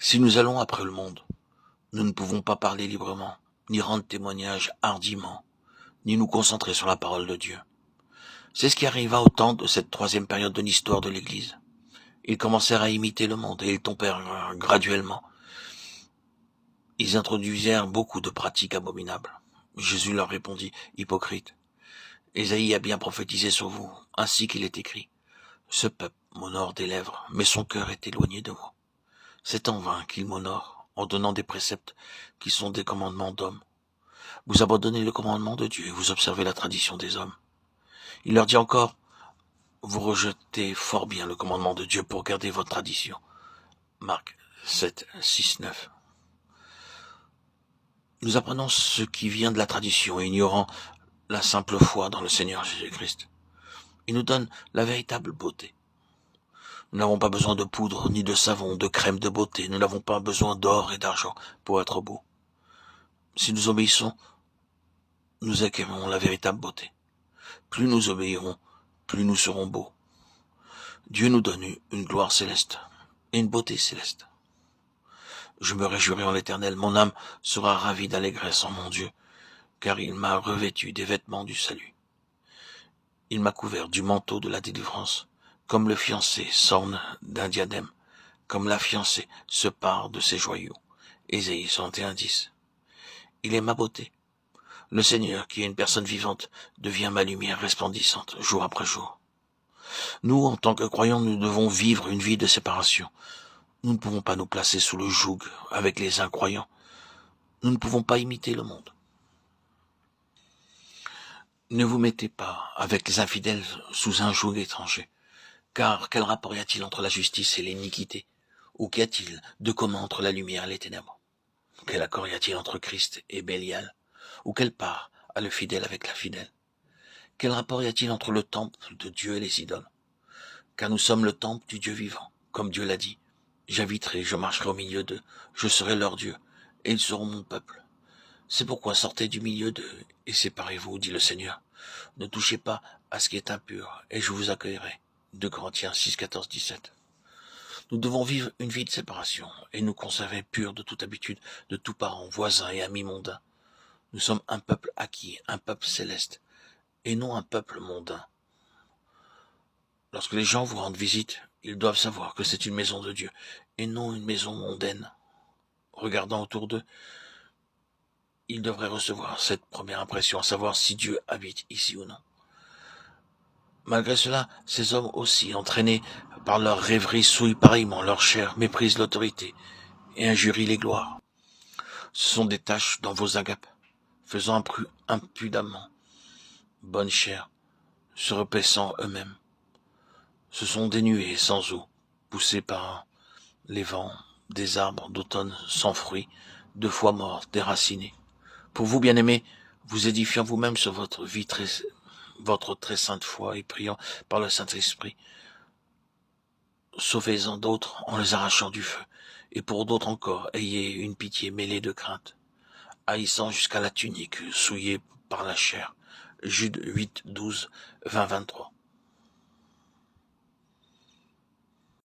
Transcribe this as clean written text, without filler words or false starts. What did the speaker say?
Si nous allons après le monde, nous ne pouvons pas parler librement, ni rendre témoignage hardiment, ni nous concentrer sur la parole de Dieu. C'est ce qui arriva au temps de cette troisième période de l'histoire de l'Église. Ils commencèrent à imiter le monde et ils tombèrent graduellement. Ils introduisèrent beaucoup de pratiques abominables. Jésus leur répondit, hypocrite, Ésaïe a bien prophétisé sur vous, ainsi qu'il est écrit. Ce peuple m'honore des lèvres, mais son cœur est éloigné de moi. C'est en vain qu'il m'honore, en donnant des préceptes qui sont des commandements d'hommes. Vous abandonnez le commandement de Dieu et vous observez la tradition des hommes. Il leur dit encore, vous rejetez fort bien le commandement de Dieu pour garder votre tradition. Marc 7, 6, 9. Nous apprenons ce qui vient de la tradition et ignorant la simple foi dans le Seigneur Jésus-Christ. Il nous donne la véritable beauté. Nous n'avons pas besoin de poudre, ni de savon, de crème de beauté. Nous n'avons pas besoin d'or et d'argent pour être beaux. Si nous obéissons, nous acquérons la véritable beauté. Plus nous obéirons, plus nous serons beaux. Dieu nous donne une gloire céleste et une beauté céleste. Je me réjouirai en l'Éternel, mon âme sera ravie d'allégresse en mon Dieu, car il m'a revêtu des vêtements du salut. Il m'a couvert du manteau de la délivrance, comme le fiancé s'orne d'un diadème, comme la fiancée se pare de ses joyaux. Ésaïe 61:10. Il est ma beauté. Le Seigneur, qui est une personne vivante, devient ma lumière resplendissante, jour après jour. Nous, en tant que croyants, nous devons vivre une vie de séparation. Nous ne pouvons pas nous placer sous le joug avec les incroyants. Nous ne pouvons pas imiter le monde. Ne vous mettez pas avec les infidèles sous un joug étranger. Car quel rapport y a-t-il entre la justice et l'iniquité? Ou qu'y a-t-il de commun entre la lumière et les ténèbres? Quel accord y a-t-il entre Christ et Bélial? Ou quelle part a le fidèle avec la fidèle? Quel rapport y a-t-il entre le temple de Dieu et les idoles? Car nous sommes le temple du Dieu vivant, comme Dieu l'a dit. J'habiterai, je marcherai au milieu d'eux, je serai leur Dieu, et ils seront mon peuple. C'est pourquoi sortez du milieu d'eux, et séparez-vous, dit le Seigneur. Ne touchez pas à ce qui est impur, et je vous accueillerai. 2 Corinthiens 6, 14, 17. Nous devons vivre une vie de séparation, et nous conserver purs de toute habitude, de tout parent, voisin et ami mondain. Nous sommes un peuple acquis, un peuple céleste, et non un peuple mondain. Lorsque les gens vous rendent visite, ils doivent savoir que c'est une maison de Dieu, et non une maison mondaine. Regardant autour d'eux, ils devraient recevoir cette première impression, à savoir si Dieu habite ici ou non. Malgré cela, ces hommes aussi, entraînés par leur rêverie, souillent pareillement leur chair, méprisent l'autorité et injurient les gloires. Ce sont des taches dans vos agapes, faisant impudemment bonne chair, se repaissant eux-mêmes. Ce sont des nuées sans eau, poussées par les vents, des arbres d'automne sans fruits, de fois morts, déracinés. Pour vous, bien-aimés, vous édifiant vous-même sur votre vie votre très sainte foi et priant par le Saint-Esprit, sauvez-en d'autres en les arrachant du feu, et pour d'autres encore, ayez une pitié mêlée de crainte, haïssant jusqu'à la tunique, souillée par la chair. Jude 8, 12, 20, 23.